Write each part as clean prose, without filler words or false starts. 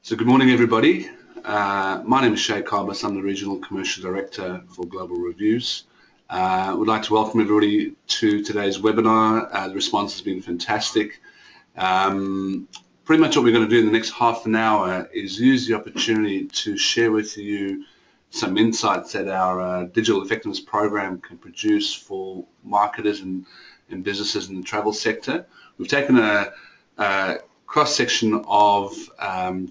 So good morning, everybody. My name is Shay Carbus. I'm the Regional Commercial Director for Global Reviews. I would like to welcome everybody to today's webinar. The response has been fantastic. Pretty much what we're going to do in the next half an hour is use the opportunity to share with you some insights that our digital effectiveness program can produce for marketers and businesses in the travel sector. We've taken a cross-section of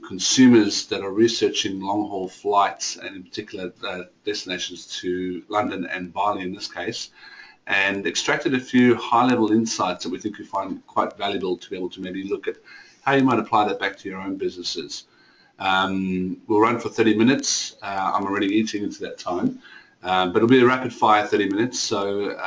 consumers that are researching long-haul flights and in particular destinations to London and Bali in this case, and extracted a few high-level insights that we think you find quite valuable to be able to maybe look at how you might apply that back to your own businesses. We'll run for 30 minutes. I'm already eating into that time, but it'll be a rapid-fire 30 minutes, so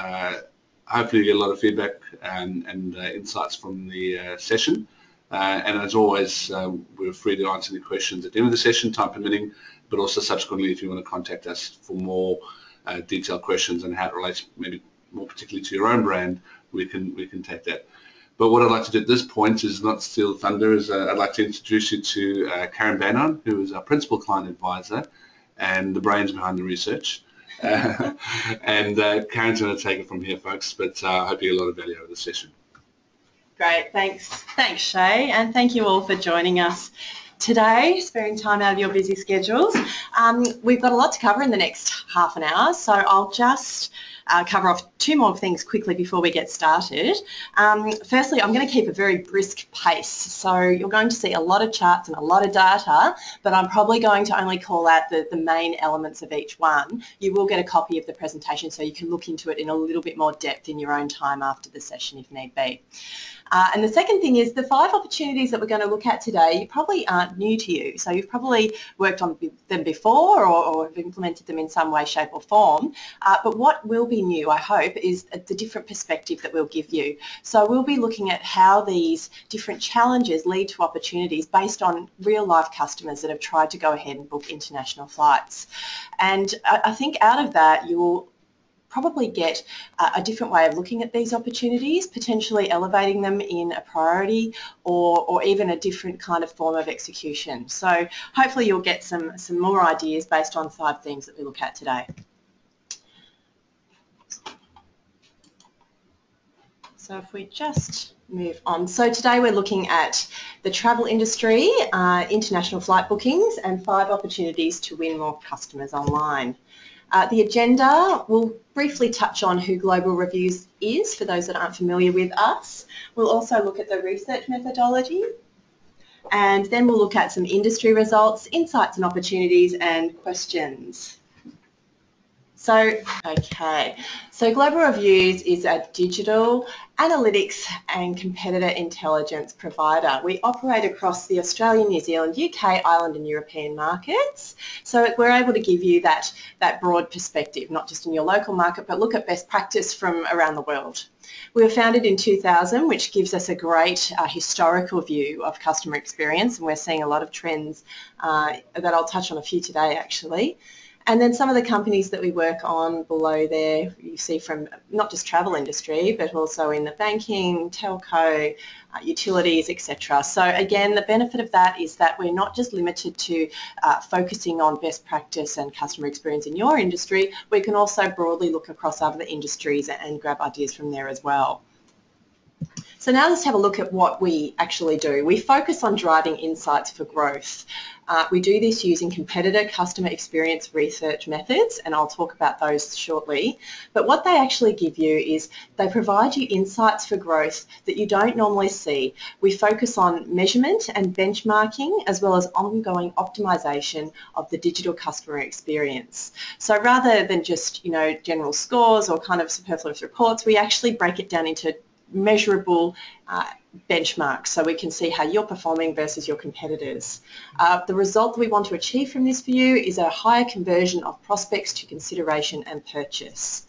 hopefully you get a lot of feedback and insights from the session. And as always, we're free to answer any questions at the end of the session, time permitting, but also subsequently if you want to contact us for more detailed questions and how it relates maybe more particularly to your own brand, we can take that. But what I'd like to do at this point is not steal thunder, is I'd like to introduce you to Karen Bannon, who is our Principal Client Advisor and the brains behind the research. And Karen's going to take it from here, folks, but I hope you get a lot of value out of the session. Great, thanks Shay, and thank you all for joining us today, sparing time out of your busy schedules. We've got a lot to cover in the next half an hour, so I'll just cover off two more things quickly before we get started. Firstly, I'm going to keep a very brisk pace, so you're going to see a lot of charts and a lot of data, but I'm probably going to only call out the main elements of each one. You will get a copy of the presentation so you can look into it in a little bit more depth in your own time after the session if need be. And the second thing is the 5 opportunities that we're going to look at today probably aren't new to you. So you've probably worked on them before or have implemented them in some way, shape or form. But what will be new, I hope, is the different perspective that we'll give you. So we'll be looking at how these different challenges lead to opportunities based on real life customers that have tried to go ahead and book international flights. And I think out of that you will probably get a different way of looking at these opportunities, potentially elevating them in a priority or even a different kind of form of execution. So hopefully you'll get some more ideas based on 5 themes that we look at today. So if we just move on. So today we're looking at the travel industry, international flight bookings and 5 opportunities to win more customers online. The agenda will briefly touch on who Global Reviews is for those that aren't familiar with us. We'll also look at the research methodology, and then we'll look at some industry results, insights and opportunities and questions. So Global Reviews is a digital analytics and competitor intelligence provider. We operate across the Australian, New Zealand, UK, Ireland and European markets. So we're able to give you that broad perspective, not just in your local market, but look at best practice from around the world. We were founded in 2000, which gives us a great historical view of customer experience, and we're seeing a lot of trends that I'll touch on a few today actually. And then some of the companies that we work on below there, you see from not just travel industry, but also in the banking, telco, utilities, etc. So again, the benefit of that is that we're not just limited to focusing on best practice and customer experience in your industry, we can also broadly look across other industries and grab ideas from there as well. So now let's have a look at what we actually do. We focus on driving insights for growth. We do this using competitor customer experience research methods, and I'll talk about those shortly. But what they actually give you is they provide you insights for growth that you don't normally see. We focus on measurement and benchmarking as well as ongoing optimization of the digital customer experience. So rather than just, general scores or kind of superfluous reports, we actually break it down into measurable benchmarks so we can see how you're performing versus your competitors. The result that we want to achieve from this for you is a higher conversion of prospects to consideration and purchase.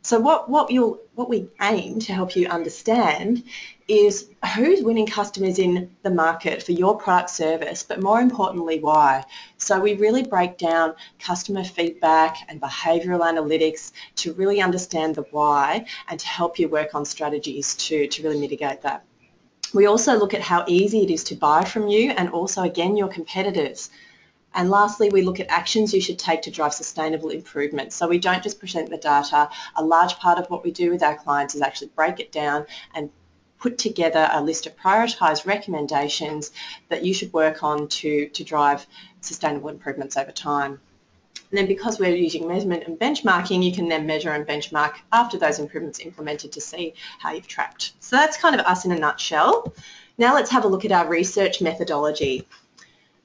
So what we aim to help you understand is who's winning customers in the market for your product service, but more importantly, why. So we really break down customer feedback and behavioural analytics to really understand the why and to help you work on strategies to really mitigate that. We also look at how easy it is to buy from you and also, again, your competitors. And lastly, we look at actions you should take to drive sustainable improvement. So we don't just present the data. A large part of what we do with our clients is actually break it down and put together a list of prioritised recommendations that you should work on to drive sustainable improvements over time. And then because we're using measurement and benchmarking, you can then measure and benchmark after those improvements implemented to see how you've tracked. So that's kind of us in a nutshell. Now let's have a look at our research methodology.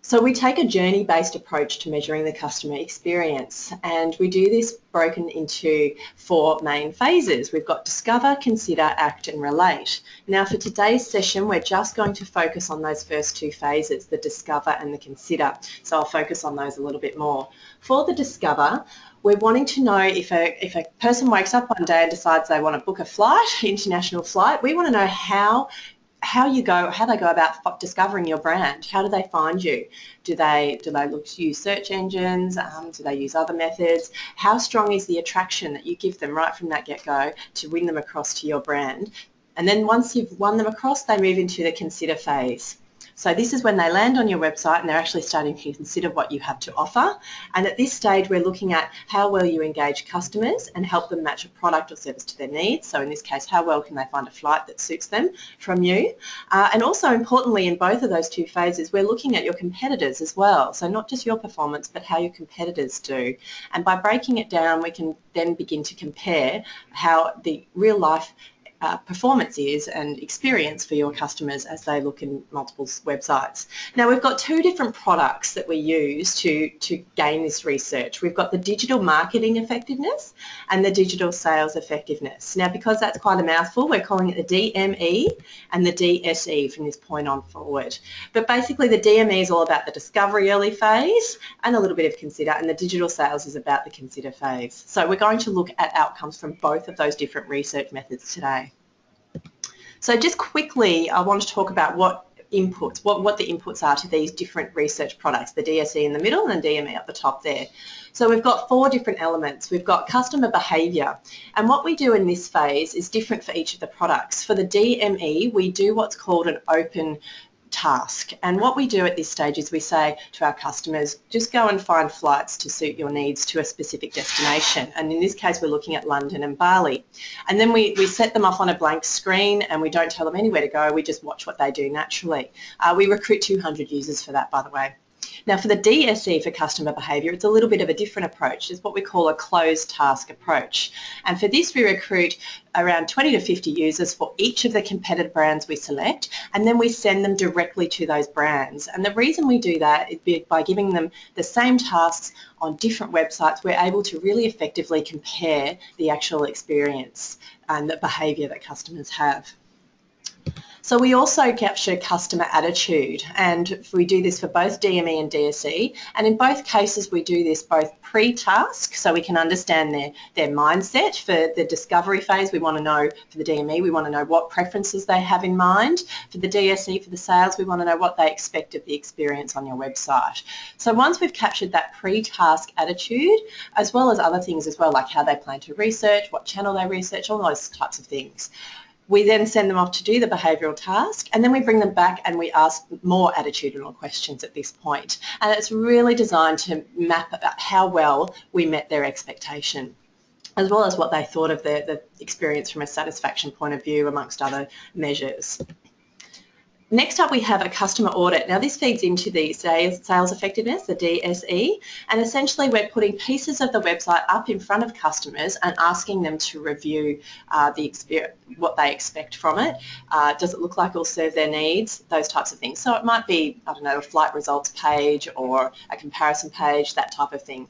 So we take a journey-based approach to measuring the customer experience, and we do this broken into 4 main phases. We've got discover, consider, act and relate. Now for today's session we're just going to focus on those first 2 phases, the discover and the consider. So I'll focus on those a little bit more. For the discover, we're wanting to know if a person wakes up one day and decides they want to book a flight, international flight, we want to know how they go about discovering your brand. How do they find you? Do they use search engines? Do they use other methods? How strong is the attraction that you give them right from that get-go to win them across to your brand? And then once you've won them across, they move into the consider phase. So this is when they land on your website and they're actually starting to consider what you have to offer. And at this stage, we're looking at how well you engage customers and help them match a product or service to their needs. So in this case, how well can they find a flight that suits them from you? And also importantly, in both of those 2 phases, we're looking at your competitors as well. So not just your performance, but how your competitors do. And by breaking it down, we can then begin to compare how the real life performance is and experience for your customers as they look in multiple websites. Now we've got 2 different products that we use to gain this research. We've got the digital marketing effectiveness and the digital sales effectiveness. Now because that's quite a mouthful, we're calling it the DME and the DSE from this point on forward. But basically the DME is all about the discovery early phase and a little bit of consider, and the digital sales is about the consider phase. So we're going to look at outcomes from both of those different research methods today. So just quickly, I want to talk about what the inputs are to these different research products, the DSE in the middle and DME at the top there. So we've got 4 different elements. We've got customer behaviour, and what we do in this phase is different for each of the products. For the DME, we do what's called an open task, and what we do at this stage is we say to our customers, just go and find flights to suit your needs to a specific destination, and in this case we're looking at London and Bali, and then we set them off on a blank screen and we don't tell them anywhere to go, we just watch what they do naturally. We recruit 200 users for that, by the way. Now for the DSE, for customer behaviour, it's a little bit of a different approach. It's what we call a closed task approach, and for this we recruit around 20 to 50 users for each of the competitor brands we select, and then we send them directly to those brands. And the reason we do that is by giving them the same tasks on different websites, we're able to really effectively compare the actual experience and the behaviour that customers have. So we also capture customer attitude, and we do this for both DME and DSE, and in both cases we do this both pre-task, so we can understand their mindset. For the discovery phase, we want to know, for the DME, we want to know what preferences they have in mind. For the DSE, for the sales, we want to know what they expect of the experience on your website. So once we've captured that pre-task attitude, as well as other things as well, like how they plan to research, what channel they research, all those types of things, we then send them off to do the behavioural task, and then we bring them back and we ask more attitudinal questions at this point. And it's really designed to map about how well we met their expectation, as well as what they thought of the experience from a satisfaction point of view, amongst other measures. Next up we have a customer audit. Now this feeds into the sales effectiveness, the DSE, and essentially we're putting pieces of the website up in front of customers and asking them to review what they expect from it. Does it look like it'll serve their needs? Those types of things. So it might be, I don't know, a flight results page or a comparison page, that type of thing.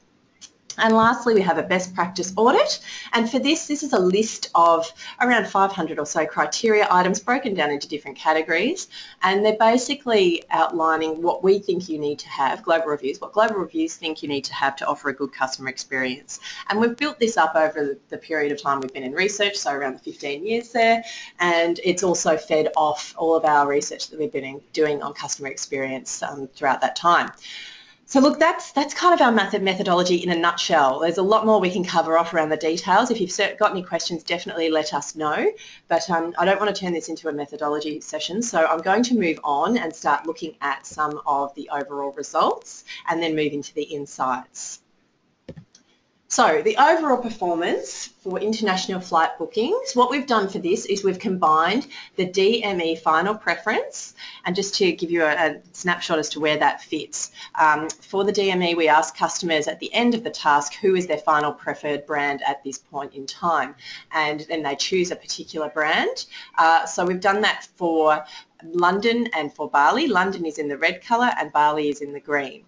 And lastly, we have a best practice audit, and for this is a list of around 500 or so criteria items broken down into different categories, and they're basically outlining what we think you need to have, global reviews, what global reviews think you need to have to offer a good customer experience. And we've built this up over the period of time we've been in research, so around the 15 years there, and it's also fed off all of our research that we've been doing on customer experience throughout that time. So look, that's kind of our methodology in a nutshell. There's a lot more we can cover off around the details. If you've got any questions, definitely let us know. But I don't want to turn this into a methodology session, so I'm going to move on and start looking at some of the overall results and then move into the insights. So the overall performance for international flight bookings, what we've done for this is we've combined the DME final preference, and just to give you a snapshot as to where that fits. For the DME, we ask customers at the end of the task who is their final preferred brand at this point in time, and then they choose a particular brand. So we've done that for London and for Bali. London is in the red colour and Bali is in the green.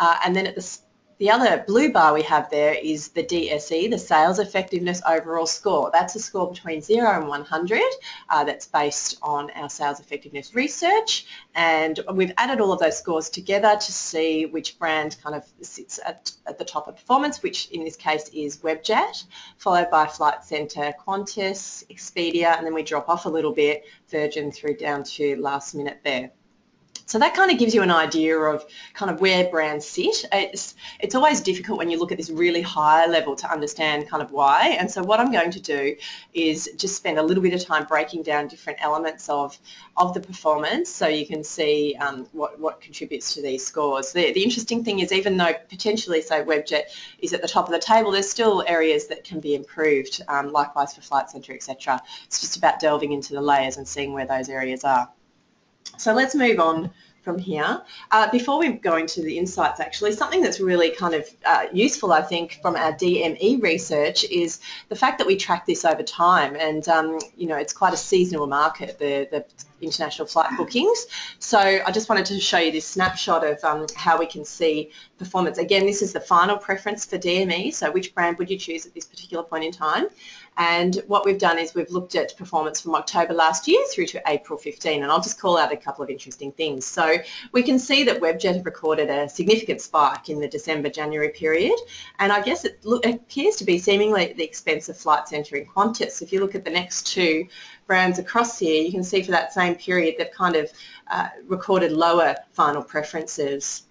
And then at the other blue bar we have there is the DSE, the Sales Effectiveness Overall Score. That's a score between 0 and 100 that's based on our sales effectiveness research, and we've added all of those scores together to see which brand kind of sits at the top of performance, which in this case is Webjet, followed by Flight Centre, Qantas, Expedia, and then we drop off a little bit, Virgin through down to last minute there. So that kind of gives you an idea of kind of where brands sit. It's always difficult when you look at this really high level to understand kind of why. And so what I'm going to do is just spend a little bit of time breaking down different elements of the performance so you can see what contributes to these scores. The interesting thing is, even though potentially, say, Webjet is at the top of the table, there's still areas that can be improved, likewise for Flight Centre, etc. It's just about delving into the layers and seeing where those areas are. So let's move on from here. Before we go into the insights, actually, something that's really kind of useful, I think, from our DME research is the fact that we track this over time, and you know, it's quite a seasonal market, the international flight bookings. So I just wanted to show you this snapshot of how we can see performance. Again, this is the final preference for DME, so which brand would you choose at this particular point in time? And what we've done is we've looked at performance from October last year through to April 15, and I'll just call out a couple of interesting things. So we can see that Webjet have recorded a significant spike in the December-January period, and I guess it appears to be seemingly at the expense of Flight Centre and Qantas. If you look at the next two brands across here, you can see for that same period they've kind of recorded lower final preferences.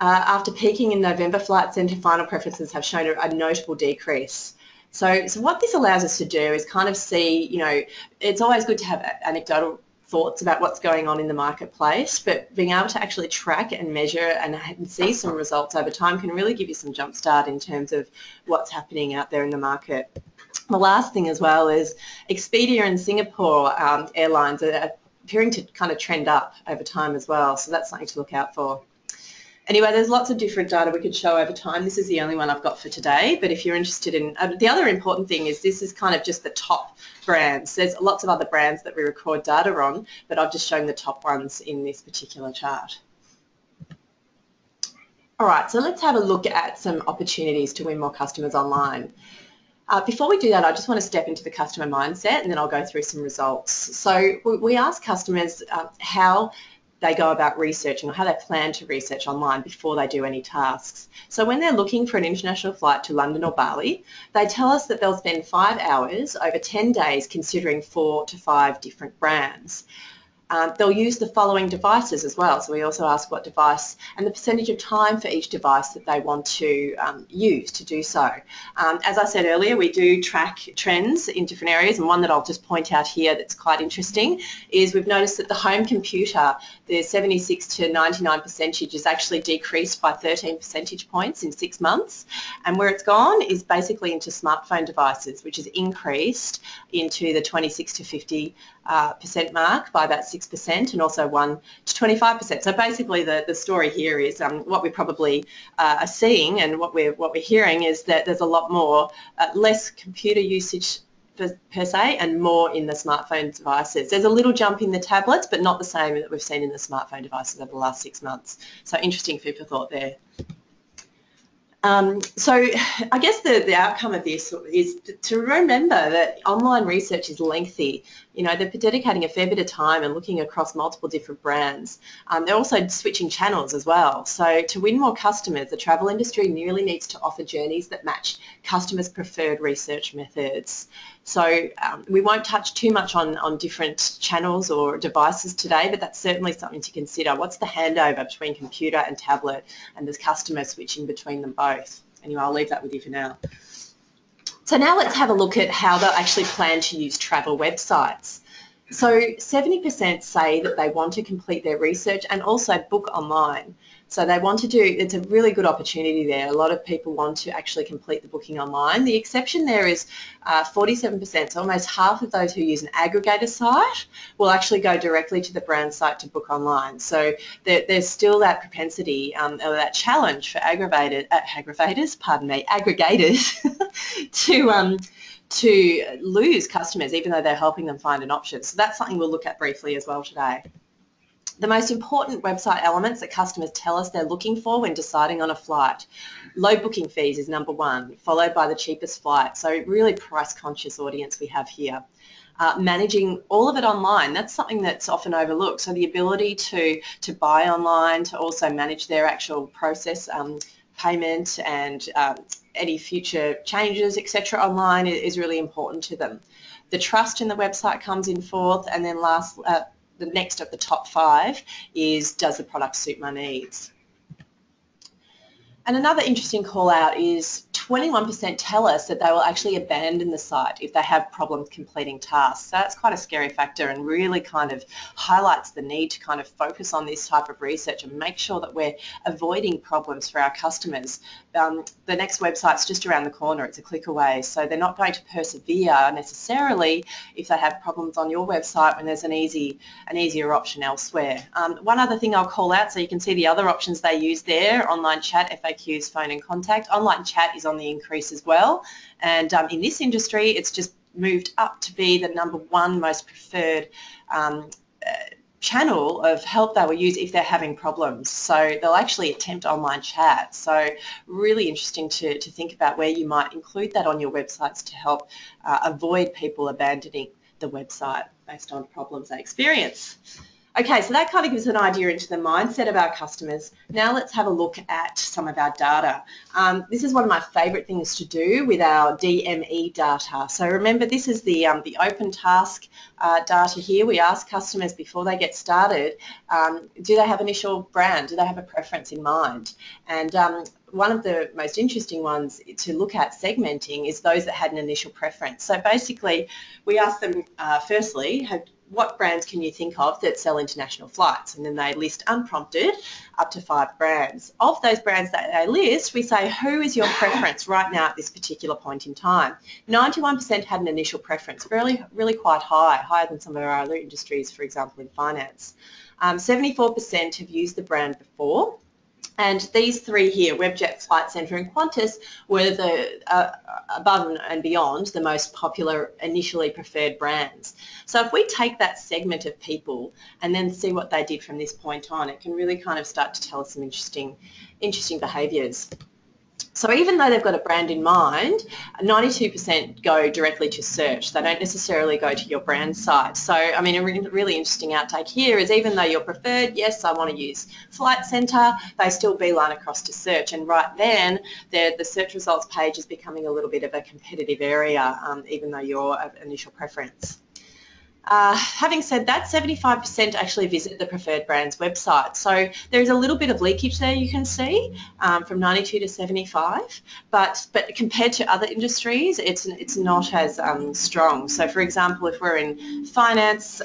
After peaking in November, Flight Centre final preferences have shown a notable decrease. So what this allows us to do is kind of see, you know, it's always good to have anecdotal thoughts about what's going on in the marketplace, but being able to actually track and measure and see some results over time can really give you some jump start in terms of what's happening out there in the market. The last thing as well is Expedia and Singapore Airlines are appearing to kind of trend up over time as well, so that's something to look out for. Anyway, there's lots of different data we could show over time. This is the only one I've got for today, but if you're interested in, the other important thing is this is kind of just the top brands. There's lots of other brands that we record data on, but I've just shown the top ones in this particular chart. All right, so let's have a look at some opportunities to win more customers online. Before we do that, I just want to step into the customer mindset, and then I'll go through some results. So we ask customers how they go about researching or how they plan to research online before they do any tasks. So when they're looking for an international flight to London or Bali, they tell us that they'll spend 5 hours over 10 days considering 4 to 5 different brands. They'll use the following devices as well. So we also ask what device and the percentage of time for each device that they want to use to do so. As I said earlier, we do track trends in different areas, and one that I'll just point out here that's quite interesting is we've noticed that the home computer, the 76 to 99 percentage is actually decreased by 13 percentage points in 6 months, and where it's gone is basically into smartphone devices, which has increased into the 26 to 50% mark by about 6%, and also 1 to 25%. So basically the story here is what we probably are seeing and what we're hearing is that there's a lot more, less computer usage per se and more in the smartphone devices. There's a little jump in the tablets, but not the same that we've seen in the smartphone devices over the last 6 months. So interesting food for thought there. So I guess the outcome of this is to remember that online research is lengthy. You know, they're dedicating a fair bit of time and looking across multiple different brands. They're also switching channels as well. So to win more customers, the travel industry really needs to offer journeys that match customers' preferred research methods. So we won't touch too much on different channels or devices today, but that's certainly something to consider. What's the handover between computer and tablet, and does customer switching between them both? Anyway, I'll leave that with you for now. So now let's have a look at how they'll actually plan to use travel websites. So 70% say that they want to complete their research and also book online. So they want to do, it's a really good opportunity there. A lot of people want to actually complete the booking online. The exception there is 47%, so almost half of those who use an aggregator site will actually go directly to the brand site to book online. So there's still that propensity or that challenge for aggregators to lose customers even though they're helping them find an option. So that's something we'll look at briefly as well today. The most important website elements that customers tell us they're looking for when deciding on a flight. Low booking fees is number one, followed by the cheapest flight. So really price conscious audience we have here. Managing all of it online, that's something that's often overlooked. So the ability to buy online, to also manage their actual process, payment and any future changes, etc. online is really important to them. The trust in the website comes in fourth, and then last, the next of the top 5 is, does the product suit my needs? And another interesting call out is 21% tell us that they will actually abandon the site if they have problems completing tasks. So that's quite a scary factor and really kind of highlights the need to kind of focus on this type of research and make sure that we're avoiding problems for our customers. The next website's just around the corner, it's a click away, so they're not going to persevere necessarily if they have problems on your website when there's an easier option elsewhere. One other thing I'll call out, so you can see the other options they use there: online chat, FAQs, phone and contact. Online chat is on the increase as well, and in this industry it's just moved up to be the #1 most preferred channel of help they will use if they're having problems. So they'll actually attempt online chat. So really interesting to think about where you might include that on your websites to help avoid people abandoning the website based on problems they experience. Okay, so that kind of gives an idea into the mindset of our customers. Now let's have a look at some of our data. This is one of my favourite things to do with our DME data. So remember, this is the open task data here. We ask customers before they get started, do they have an initial brand? Do they have a preference in mind? And one of the most interesting ones to look at segmenting is those that had an initial preference. So basically, we ask them, firstly, what brands can you think of that sell international flights? And then they list, unprompted, up to 5 brands. Of those brands that they list, we say, who is your preference right now at this particular point in time? 91% had an initial preference, really quite high, higher than some of our other industries, for example, in finance. 74% have used the brand before. And these 3 here, Webjet, Flight Centre and Qantas, were the above and beyond the most popular initially preferred brands. So if we take that segment of people and then see what they did from this point on, it can really kind of start to tell us some interesting behaviours. So even though they've got a brand in mind, 92% go directly to search. They don't necessarily go to your brand site. So, I mean, a really interesting outtake here is even though you're preferred, yes, I want to use Flight Centre, they still beeline across to search. And right then, the search results page is becoming a little bit of a competitive area, even though your initial preference. Having said that, 75% actually visit the preferred brand's website. So there's a little bit of leakage there, you can see, from 92 to 75, but compared to other industries, it's not as strong. So for example, if we're in finance,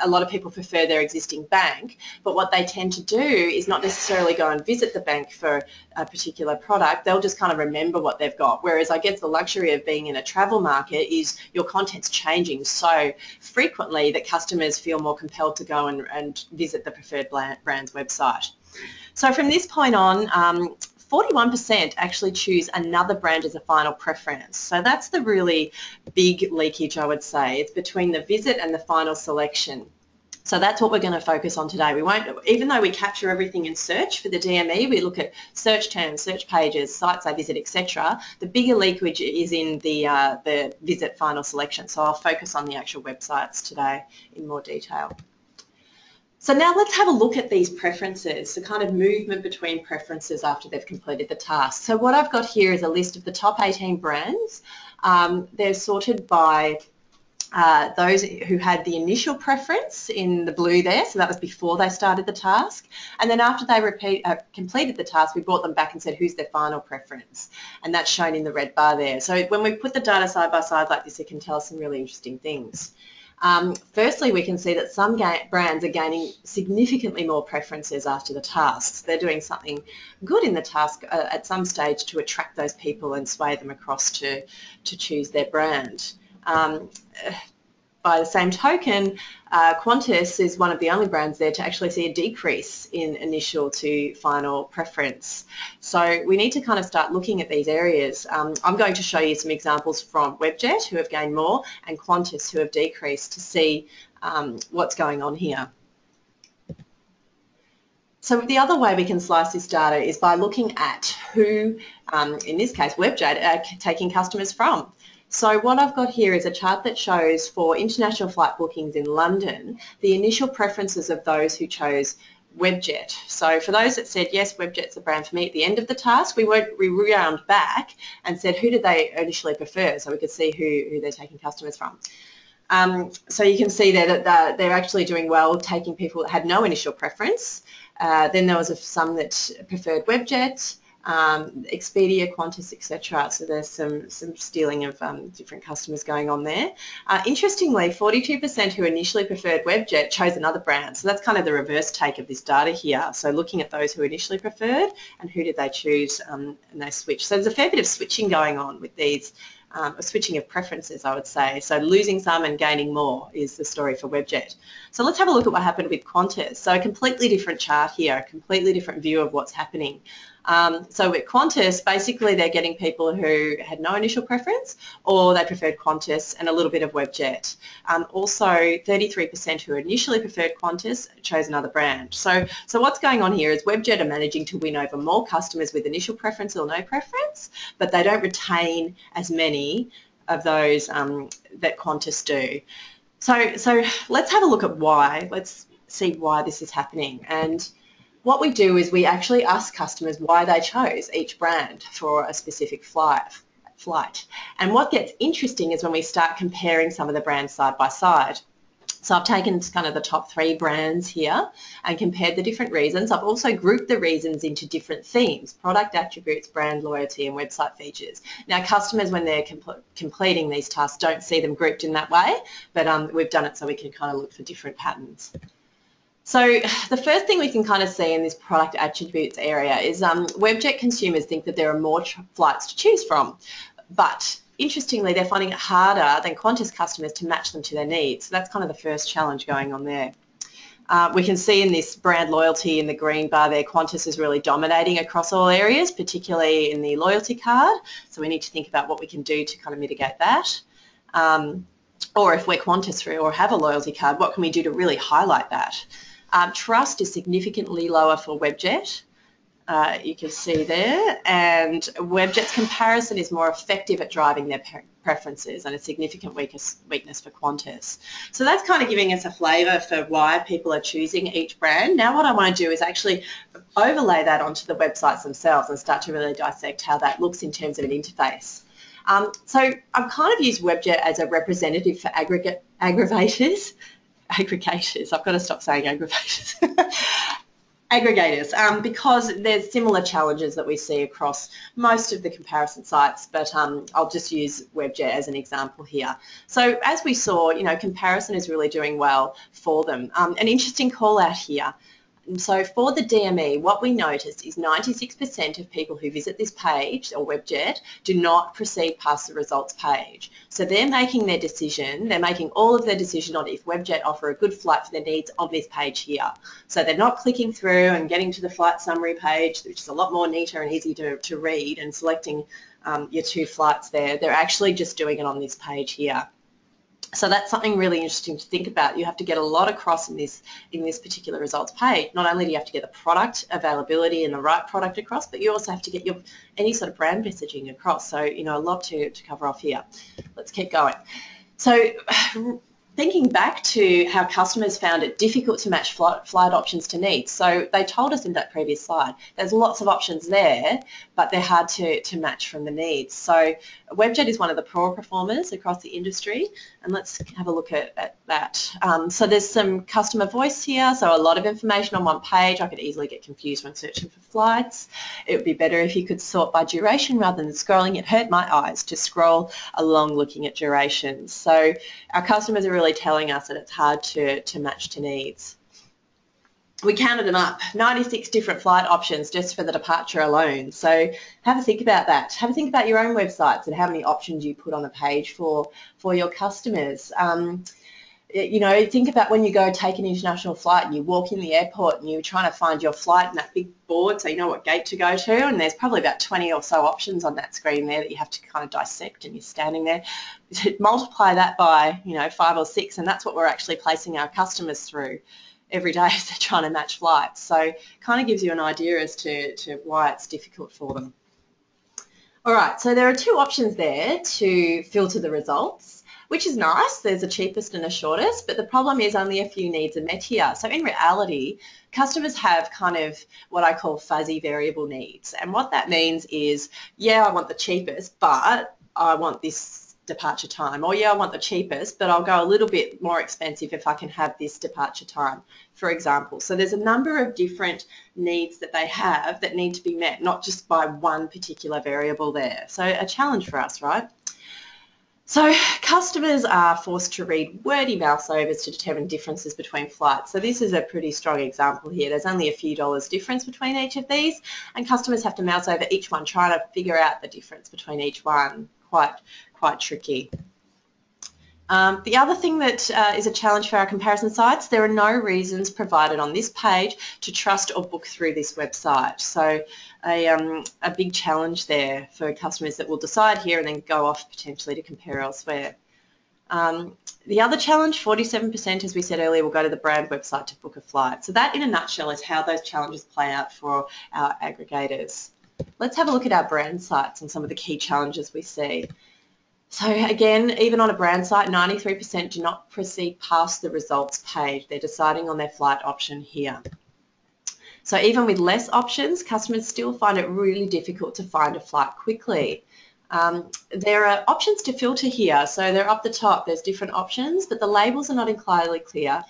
a lot of people prefer their existing bank, but what they tend to do is not necessarily go and visit the bank for a particular product. They'll just kind of remember what they've got. Whereas I guess the luxury of being in a travel market is your content's changing so frequently that customers feel more compelled to go and visit the preferred brand's website. So from this point on, 41% actually choose another brand as a final preference. So that's the really big leakage, I would say. It's between the visit and the final selection. So that's what we're going to focus on today. We won't, even though we capture everything in search for the DME, we look at search terms, search pages, sites I visit, etc. The bigger leakage is in the visit final selection. So I'll focus on the actual websites today in more detail. So now let's have a look at these preferences, the kind of movement between preferences after they've completed the task. So what I've got here is a list of the top 18 brands They're sorted by those who had the initial preference in the blue there, so that was before they started the task, and then after they completed the task, we brought them back and said who's their final preference, and that's shown in the red bar there. So when we put the data side by side like this, it can tell us some really interesting things. Firstly, we can see that some brands are gaining significantly more preferences after the tasks. They're doing something good in the task at some stage to attract those people and sway them across to choose their brand. By the same token, Qantas is one of the only brands there to actually see a decrease in initial to final preference. So we need to kind of start looking at these areas. I'm going to show you some examples from Webjet, who have gained more, and Qantas, who have decreased, to see what's going on here. So the other way we can slice this data is by looking at who, in this case Webjet, are taking customers from. So what I've got here is a chart that shows for international flight bookings in London, the initial preferences of those who chose Webjet. So for those that said, yes, Webjet's a brand for me, at the end of the task, we round back and said who did they initially prefer, so we could see who they're taking customers from. So you can see there that they're actually doing well, taking people that had no initial preference. Then there was some that preferred Webjet, Expedia, Qantas, etc. So there's some stealing of different customers going on there. Interestingly, 42% who initially preferred Webjet chose another brand. So that's kind of the reverse take of this data here. So looking at those who initially preferred and who did they choose, and they switched. So there's a fair bit of switching going on with these, a switching of preferences, I would say. So losing some and gaining more is the story for Webjet. So let's have a look at what happened with Qantas. So a completely different chart here, a completely different view of what's happening. So with Qantas, basically they're getting people who had no initial preference, or they preferred Qantas and a little bit of Webjet. Also, 33% who initially preferred Qantas chose another brand. So what's going on here is Webjet are managing to win over more customers with initial preference or no preference, but they don't retain as many of those that Qantas do. So let's have a look at why. Let's see why this is happening. And what we do is we actually ask customers why they chose each brand for a specific flight. And what gets interesting is when we start comparing some of the brands side by side. So I've taken kind of the top 3 brands here and compared the different reasons. I've also grouped the reasons into different themes: product attributes, brand loyalty, and website features. Now, customers, when they're completing these tasks, don't see them grouped in that way, but we've done it so we can kind of look for different patterns. So the first thing we can kind of see in this product attributes area is Webjet consumers think that there are more flights to choose from, but interestingly they're finding it harder than Qantas customers to match them to their needs. So that's kind of the first challenge going on there. We can see in this brand loyalty in the green bar there, Qantas is really dominating across all areas, particularly in the loyalty card. So we need to think about what we can do to kind of mitigate that. Or if we're Qantas or have a loyalty card, what can we do to really highlight that? Trust is significantly lower for Webjet, you can see there, and Webjet's comparison is more effective at driving their preferences, and a significant weakness for Qantas. So that's kind of giving us a flavour for why people are choosing each brand. Now what I want to do is actually overlay that onto the websites themselves and start to really dissect how that looks in terms of an interface. So I've kind of used Webjet as a representative for aggregators. I've got to stop saying aggravators. Aggregators, because there's similar challenges that we see across most of the comparison sites, but I'll just use Webjet as an example here. So as we saw, comparison is really doing well for them. An interesting call out here. So for the DME, what we noticed is 96% of people who visit this page, or Webjet, do not proceed past the results page. So they're making their decision, they're making all of their decision on if Webjet offer a good flight for their needs on this page here. So they're not clicking through and getting to the flight summary page, which is a lot more neater and easy to read, and selecting your 2 flights there. They're actually just doing it on this page here. So that's something really interesting to think about. You have to get a lot across in this particular results page. Not only do you have to get the product availability and the right product across, but you also have to get any sort of brand messaging across. So, a lot to cover off here. Let's keep going. So thinking back to how customers found it difficult to match flight options to needs. So they told us in that previous slide, there's lots of options there, but they're hard to match from the needs. So Webjet is one of the poorer performers across the industry, and let's have a look at that. So there's some customer voice here, so a lot of information on one page. I could easily get confused when searching for flights. It would be better if you could sort by duration rather than scrolling. It hurt my eyes to scroll along looking at durations. So our customers are really telling us that it's hard to match to needs. We counted them up, 96 different flight options just for the departure alone. So have a think about that. Have a think about your own websites and how many options you put on a page for your customers. You know, think about when you go take an international flight and you walk in the airport and you're trying to find your flight in that big board so you know what gate to go to, and there's probably about 20 or so options on that screen there that you have to kind of dissect, and you're standing there. Multiply that by, you know, 5 or 6, and that's what we're actually placing our customers through every day as they're trying to match flights. So kind of gives you an idea as to why it's difficult for them. All right, so there are 2 options there to filter the results, which is nice. There's a cheapest and a shortest, but the problem is only a few needs are met here. So in reality, customers have kind of what I call fuzzy variable needs. And what that means is, yeah, I want the cheapest, but I want this departure time. Or yeah, I want the cheapest, but I'll go a little bit more expensive if I can have this departure time, for example. So there's a number of different needs that they have that need to be met, not just by one particular variable there. So a challenge for us, right? So customers are forced to read wordy mouse overs to determine differences between flights. So this is a pretty strong example here. There's only a few dollars difference between each of these, and customers have to mouse over each one trying to figure out the difference between each one. Quite tricky. The other thing that is a challenge for our comparison sites, there are no reasons provided on this page to trust or book through this website. So a big challenge there for customers that will decide here and then go off potentially to compare elsewhere. The other challenge, 47%, as we said earlier, will go to the brand website to book a flight. So that in a nutshell is how those challenges play out for our aggregators. Let's have a look at our brand sites and some of the key challenges we see. So again, even on a brand site, 93% do not proceed past the results page. They're deciding on their flight option here. So even with less options, customers still find it really difficult to find a flight quickly. There are options to filter here. So they're up the top. There's different options, but the labels are not entirely clear.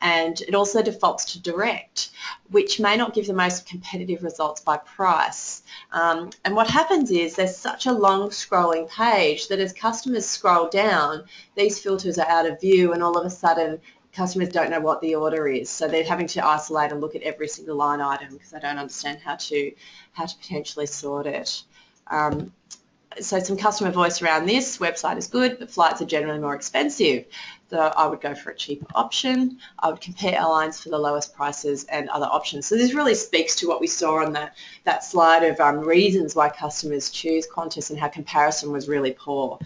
And it also defaults to direct, which may not give the most competitive results by price. And what happens is there's such a long scrolling page that as customers scroll down, these filters are out of view, and all of a sudden customers don't know what the order is. So they're having to isolate and look at every single line item because they don't understand how to potentially sort it. So some customer voice around this website is good, but flights are generally more expensive. So I would go for a cheaper option. I would compare airlines for the lowest prices and other options. So this really speaks to what we saw on that slide of reasons why customers choose Qantas and how comparison was really poor.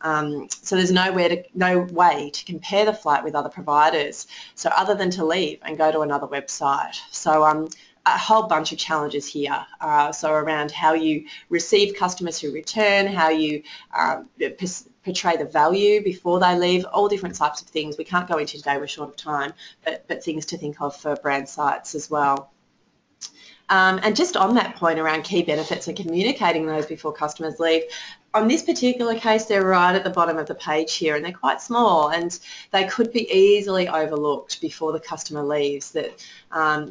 So there's no way to compare the flight with other providers. So other than to leave and go to another website. So a whole bunch of challenges here. So around how you receive customers who return, how you portray the value before they leave, all different types of things. We can't go into today, we're short of time, but things to think of for brand sites as well. And just on that point around key benefits and communicating those before customers leave, on this particular case, they're right at the bottom of the page here, and they're quite small, and they could be easily overlooked before the customer leaves. That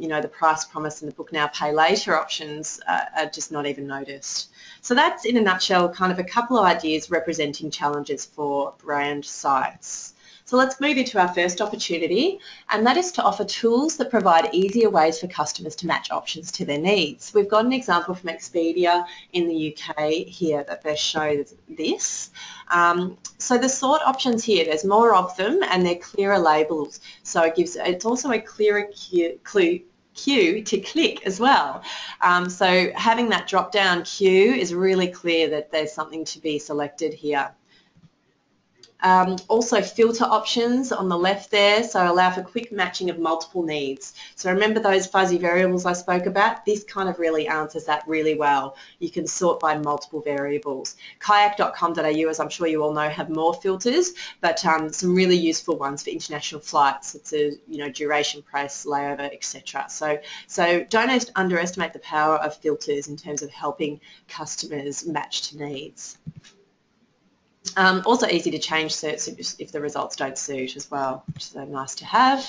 you know, the price promise and the book now, pay later options are just not even noticed. So that's in a nutshell kind of a couple of ideas representing challenges for brand sites. So let's move into our first opportunity, and that is to offer tools that provide easier ways for customers to match options to their needs. We've got an example from Expedia in the UK here that they show this. So the sort options here, there's more of them and they're clearer labels. So it's also a clearer queue to click as well. So having that drop-down queue is really clear that there's something to be selected here. Also filter options on the left there, so allow for quick matching of multiple needs. So remember those fuzzy variables I spoke about? This kind of really answers that really well. You can sort by multiple variables. Kayak.com.au, as I'm sure you all know, have more filters, but some really useful ones for international flights. It's a, duration, price, layover, etc. So don't underestimate the power of filters in terms of helping customers match to needs. Also easy to change certs if the results don't suit as well, which is nice to have.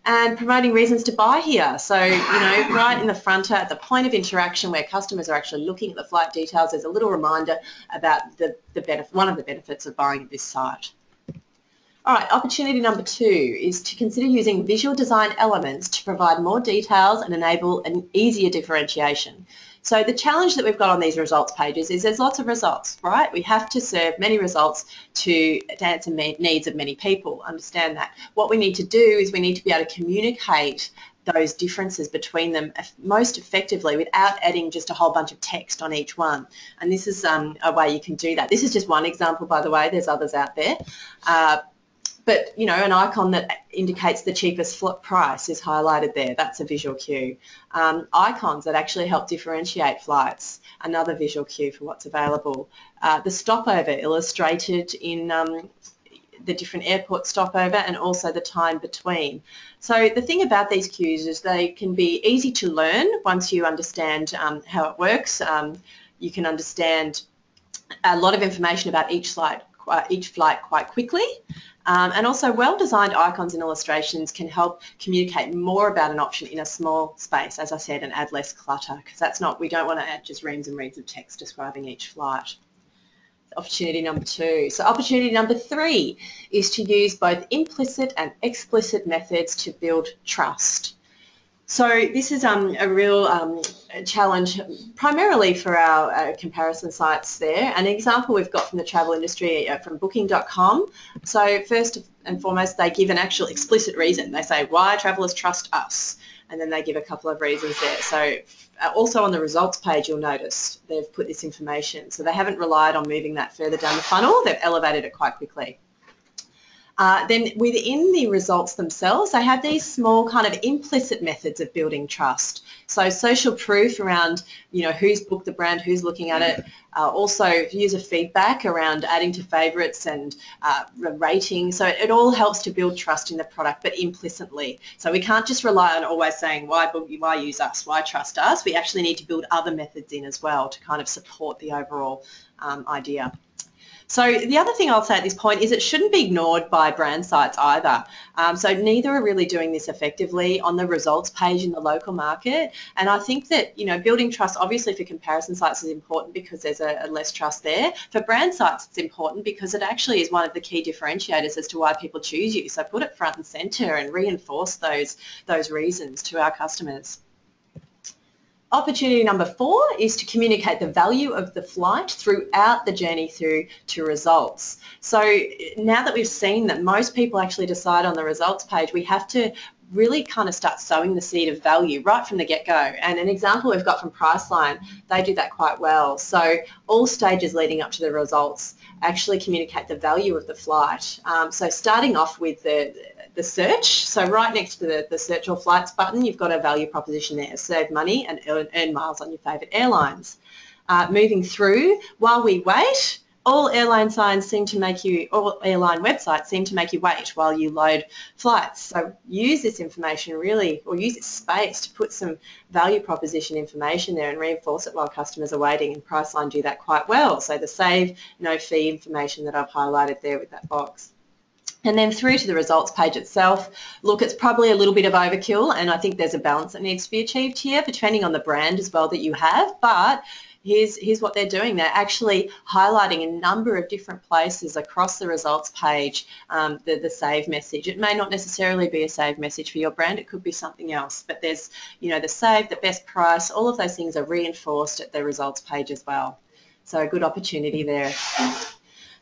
And promoting reasons to buy here. So, right in the fronter at the point of interaction where customers are actually looking at the flight details, there's a little reminder about one of the benefits of buying at this site. All right, opportunity number 2 is to consider using visual design elements to provide more details and enable an easier differentiation. So the challenge that we've got on these results pages is there's lots of results, right? We have to serve many results to answer needs of many people, understand that. What we need to do is we need to be able to communicate those differences between them most effectively without adding just a whole bunch of text on each one. And this is a way you can do that. This is just one example, by the way. There's others out there. But, an icon that indicates the cheapest price is highlighted there. That's a visual cue. Icons that actually help differentiate flights, another visual cue for what's available. The stopover illustrated in the different airport stopover and also the time between. So the thing about these cues is they can be easy to learn once you understand how it works. You can understand a lot of information about each flight quite quickly. And also well-designed icons and illustrations can help communicate more about an option in a small space, as I said, and add less clutter, because we don't want to add just reams and reams of text describing each flight. Opportunity number 2. So opportunity number 3 is to use both implicit and explicit methods to build trust. So this is a real challenge primarily for our comparison sites there. An example we've got from the travel industry from booking.com. So first and foremost, they give an actual explicit reason. They say why travellers trust us, and then they give a couple of reasons there. So also on the results page, you'll notice they've put this information. So they haven't relied on moving that further down the funnel. They've elevated it quite quickly. Then within the results themselves, they have these small kind of implicit methods of building trust. So social proof around, who's booked the brand, who's looking at it. Also user feedback around adding to favourites and rating. So it all helps to build trust in the product, but implicitly. So we can't just rely on always saying, why use us, why trust us? We actually need to build other methods in as well to kind of support the overall idea. So the other thing I'll say at this point is it shouldn't be ignored by brand sites either. So neither are really doing this effectively on the results page in the local market. And I think that, building trust obviously for comparison sites is important because there's a less trust there. For brand sites, it's important because it actually is one of the key differentiators as to why people choose you. So put it front and centre and reinforce those reasons to our customers. Opportunity number 4 is to communicate the value of the flight throughout the journey through to results. So now that we've seen that most people actually decide on the results page, we have to really kind of start sowing the seed of value right from the get-go. And an example we've got from Priceline, they do that quite well. So all stages leading up to the results actually communicate the value of the flight. So starting off with the search, so right next to the search all flights button, you've got a value proposition there, save money and earn miles on your favourite airlines. Moving through, while we wait, all airline websites seem to make you wait while you load flights. So use this information really, or use this space to put some value proposition information there and reinforce it while customers are waiting, and Priceline do that quite well. So the save, no fee information that I've highlighted there with that box. And then through to the results page itself, look, it's probably a little bit of overkill, and I think there's a balance that needs to be achieved here, depending on the brand as well that you have, but here's what they're doing. They're actually highlighting a number of different places across the results page the save message. It may not necessarily be a save message for your brand. It could be something else, but there's, the save, the best price, all of those things are reinforced at the results page as well. So a good opportunity there.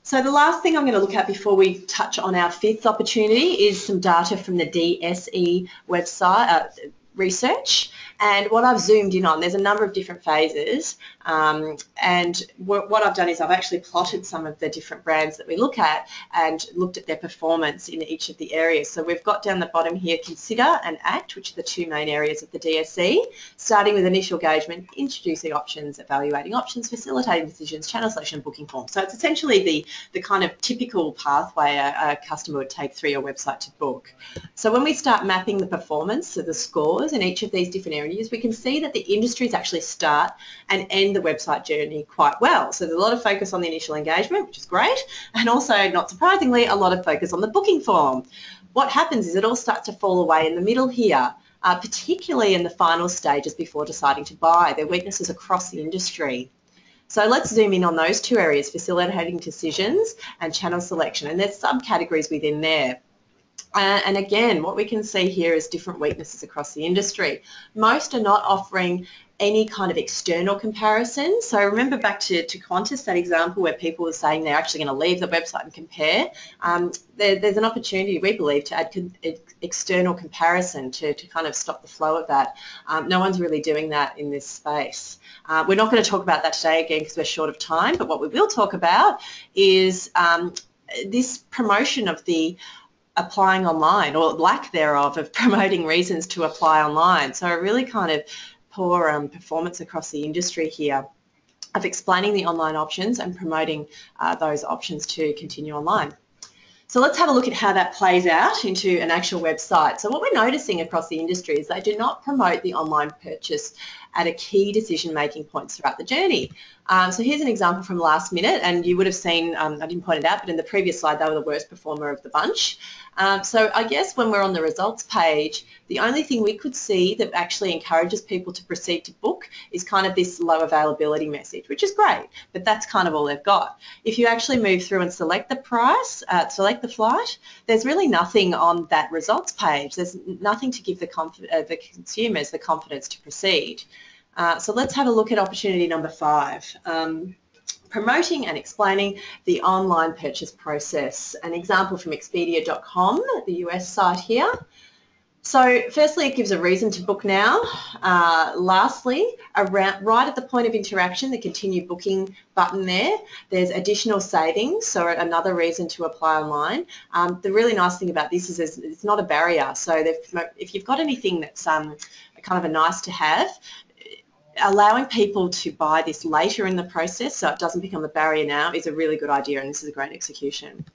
So the last thing I'm going to look at before we touch on our 5th opportunity is some data from the DSE website, research. And what I've zoomed in on, there's a number of different phases, and what I've done is I've actually plotted some of the different brands that we look at and looked at their performance in each of the areas. So we've got down the bottom here consider and act, which are the two main areas of the DSE, starting with initial engagement, introducing options, evaluating options, facilitating decisions, channel selection, booking form. So it's essentially the kind of typical pathway a customer would take through your website to book. So when we start mapping the performance, so the scores in each of these different areas, we can see that the industries actually start and end the website journey quite well. So there's a lot of focus on the initial engagement, which is great, and also, not surprisingly, a lot of focus on the booking form. What happens is it all starts to fall away in the middle here, particularly in the final stages before deciding to buy. There are weaknesses across the industry. So let's zoom in on those two areas, facilitating decisions and channel selection, and there's subcategories within there. And again, what we can see here is different weaknesses across the industry. Most are not offering any kind of external comparison. So remember back to Qantas, that example where people were saying they're actually going to leave the website and compare. There's an opportunity, we believe, to add external comparison to kind of stop the flow of that. No one's really doing that in this space. We're not going to talk about that today again because we're short of time, but what we will talk about is this promotion of the applying online, or lack thereof of promoting reasons to apply online. So a really kind of poor performance across the industry here of explaining the online options and promoting those options to continue online. So let's have a look at how that plays out into an actual website. So what we're noticing across the industry is they do not promote the online purchase at a key decision-making points throughout the journey. So here's an example from last minute, and you would have seen, I didn't point it out, but in the previous slide they were the worst performer of the bunch. So I guess when we're on the results page, the only thing we could see that actually encourages people to proceed to book is kind of this low availability message, which is great, but that's kind of all they've got. If you actually move through and select the price, select the flight, there's really nothing on that results page. There's nothing to give the consumers the confidence to proceed. So let's have a look at opportunity number 5. Promoting and explaining the online purchase process. An example from Expedia.com, the US site here. So firstly, it gives a reason to book now. Lastly, right at the point of interaction, the continue booking button there's additional savings, so another reason to apply online. The really nice thing about this is it's not a barrier. So if you've got anything that's kind of a nice to have, allowing people to buy this later in the process so it doesn't become a barrier now is a really good idea, and this is a great execution.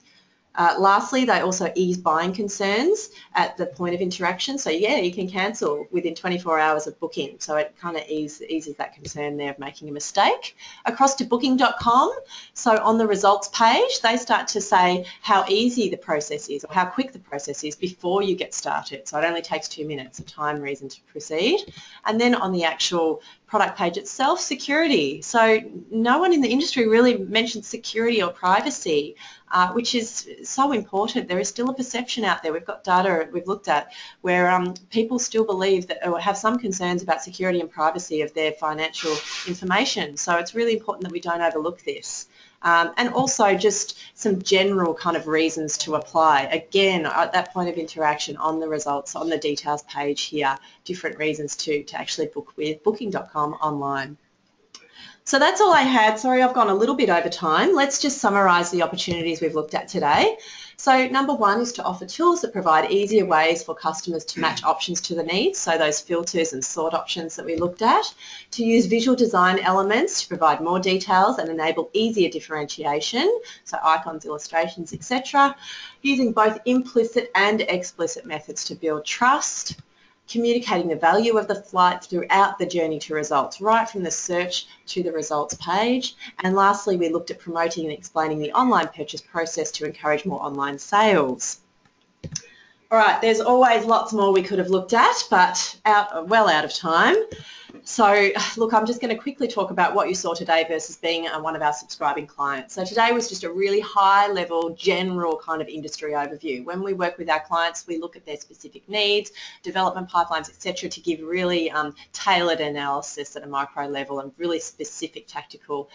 Lastly, they also ease buying concerns at the point of interaction. So yeah, you can cancel within 24 hours of booking. So it kind of eases that concern there of making a mistake. Across to booking.com. So on the results page, they start to say how easy the process is or how quick the process is before you get started. So it only takes 2 minutes, a time reason to proceed. And then on the actual product page itself, security. So no one in the industry really mentions security or privacy, which is so important. There is still a perception out there. We've got data we've looked at where people still believe that or have some concerns about security and privacy of their financial information. So it's really important that we don't overlook this. And also just some general kind of reasons to apply. Again, at that point of interaction on the results, on the details page here, different reasons to actually book with booking.com online. So that's all I had. Sorry, I've gone a little bit over time. Let's just summarise the opportunities we've looked at today. So number 1 is to offer tools that provide easier ways for customers to match options to the needs, so those filters and sort options that we looked at. To use visual design elements to provide more details and enable easier differentiation, so icons, illustrations, etc. Using both implicit and explicit methods to build trust. Communicating the value of the flight throughout the journey to results, right from the search to the results page. And lastly, we looked at promoting and explaining the online purchase process to encourage more online sales. All right, there's always lots more we could have looked at, but well out of time. So look, I'm just going to quickly talk about what you saw today versus being one of our subscribing clients. So today was just a really high level, general kind of industry overview. When we work with our clients, we look at their specific needs, development pipelines, etc., to give really tailored analysis at a micro level and really specific tactical,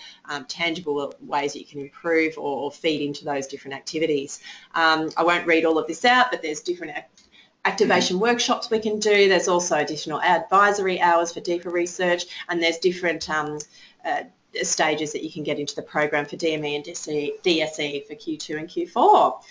tangible ways that you can improve or feed into those different activities. I won't read all of this out, but there's different activation workshops we can do. There's also additional advisory hours for deeper research, and there's different stages that you can get into the program for DME and DSE for Q2 and Q4.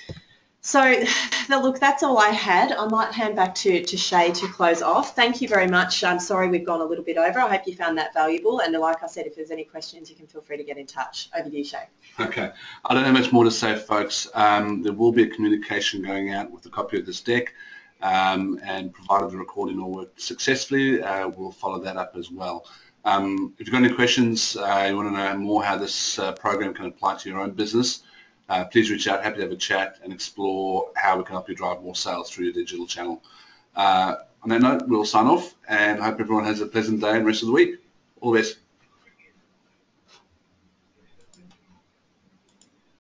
So, look, that's all I had. I might hand back to Shay to close off. Thank you very much. I'm sorry we've gone a little bit over. I hope you found that valuable. And like I said, if there's any questions, you can feel free to get in touch. Over to you, Shay. Okay. I don't have much more to say, folks. There will be a communication going out with a copy of this deck, and provided the recording all worked successfully, we'll follow that up as well. If you've got any questions, you want to know more how this program can apply to your own business, please reach out. Happy to have a chat and explore how we can help you drive more sales through your digital channel. On that note, we'll sign off and hope everyone has a pleasant day and rest of the week. All the best.